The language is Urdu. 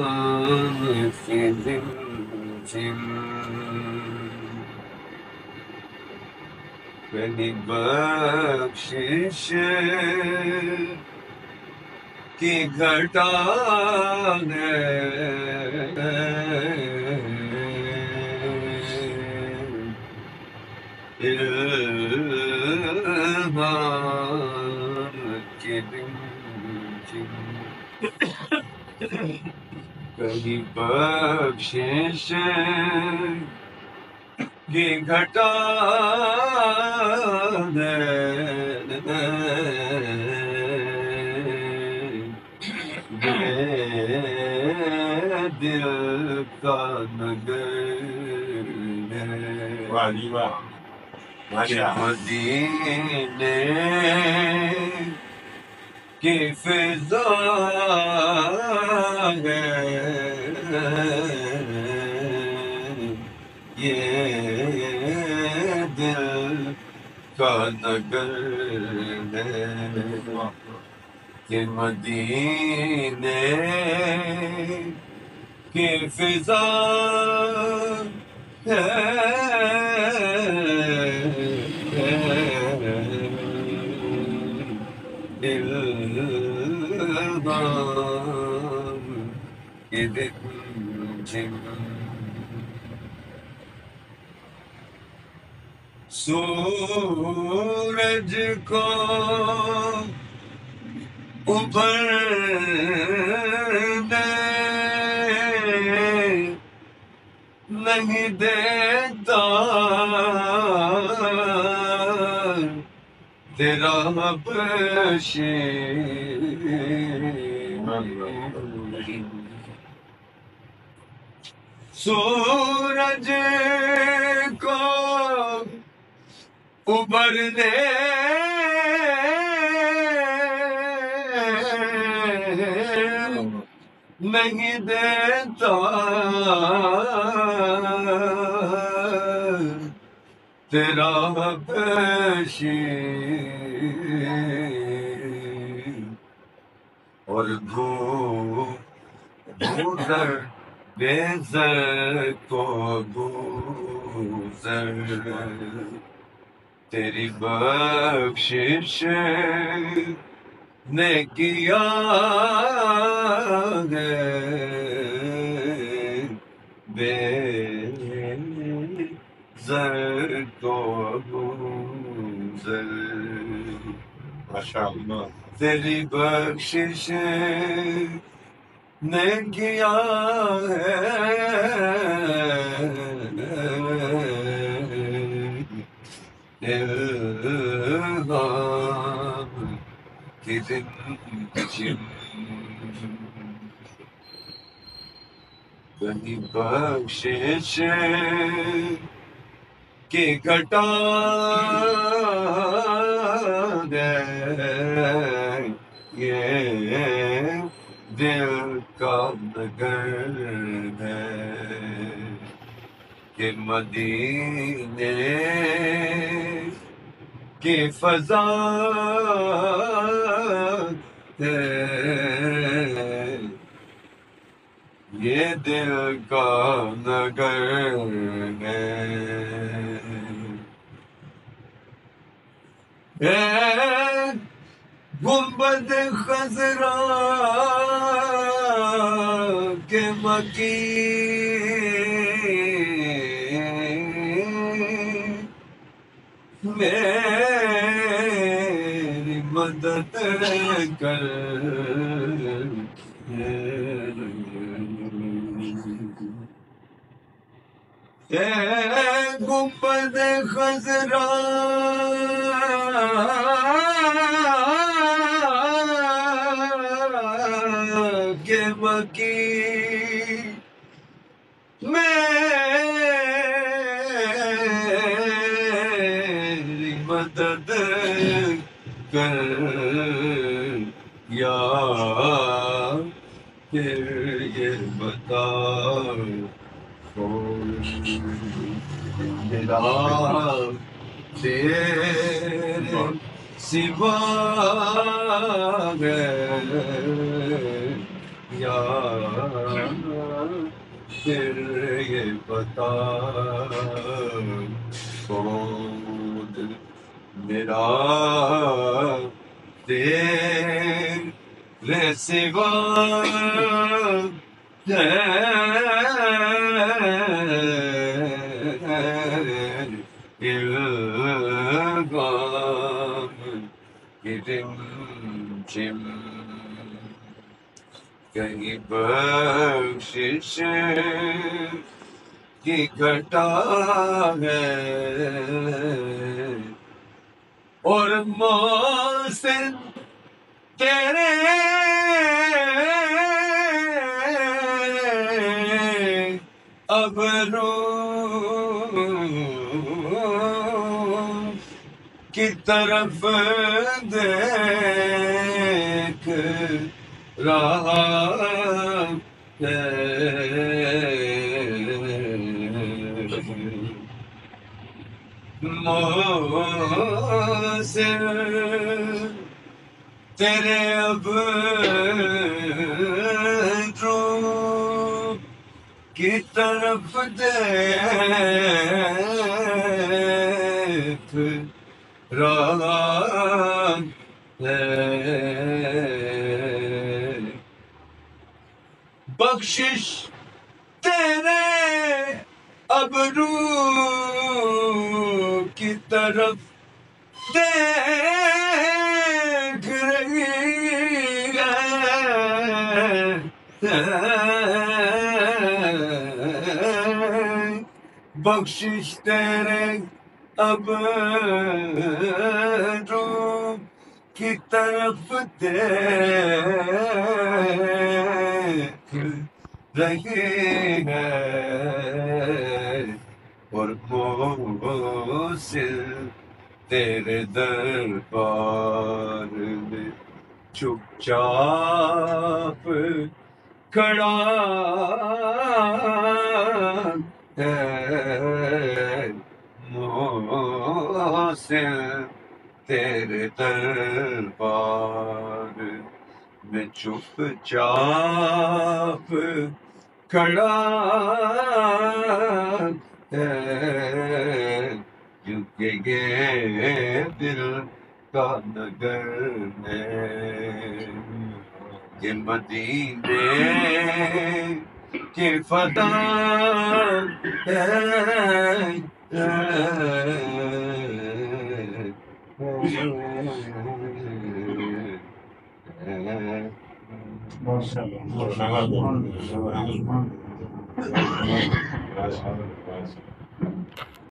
للغافل بنی بخشش کی گھٹا ہے الہام کے دن بنی بخشش کی گھٹا ہے دل کا نگر ہے واہ جی واہ، ماشاء اللہ۔ مدینے کی فضا ہے یہ دل کا نگر ہے کہ مدینے کی فضا ہے الہام کے دن سورج کو ابھرنے نہیں دیتا تیرا سورج کو ابھرنے نہیں دیتا تیرا پیشی اور گزر بے زر کو گزر تیری بخشش نے کیا ہے بے زر کو گزر ماشاء اللہ۔ تیری بخشش نے کیا ہے الہام کے دن بنی بخشش کی گھٹا ہے یہ دل کا نگر ہے کہ مدینے کی فضا ہے یہ دل کا نگر ہے اے گنبد خضرا کے مکی میری مدد کر اے گنبد خضرا کے مکی میری مدد کر یا پھر یہ بتا میرا تیرے سوا ہے یا پھر یہ بتا کون میرا تیرے سوا الغام کی رمجم کہیں بخشش کی گھٹا ہے اور محسن تیرے ابرو کی طرف دیکھ رہا ہے محسن تیرے ابرو کی طرف دیکھ رہا ہے بخشش تیرے ابرو کی طرف دیکھ رہی ہے بخشش تیرے ابرو کی طرف دیکھ رہی ہے اور محسن تیرے دربار میں چپ چاپ کھڑا ہے محسن تیرے دربار میں چپ چاپ کھڑا ہے کیونکہ یہ دل کا نگر ہے یہ مدینے کی فضا ماشاءاللہ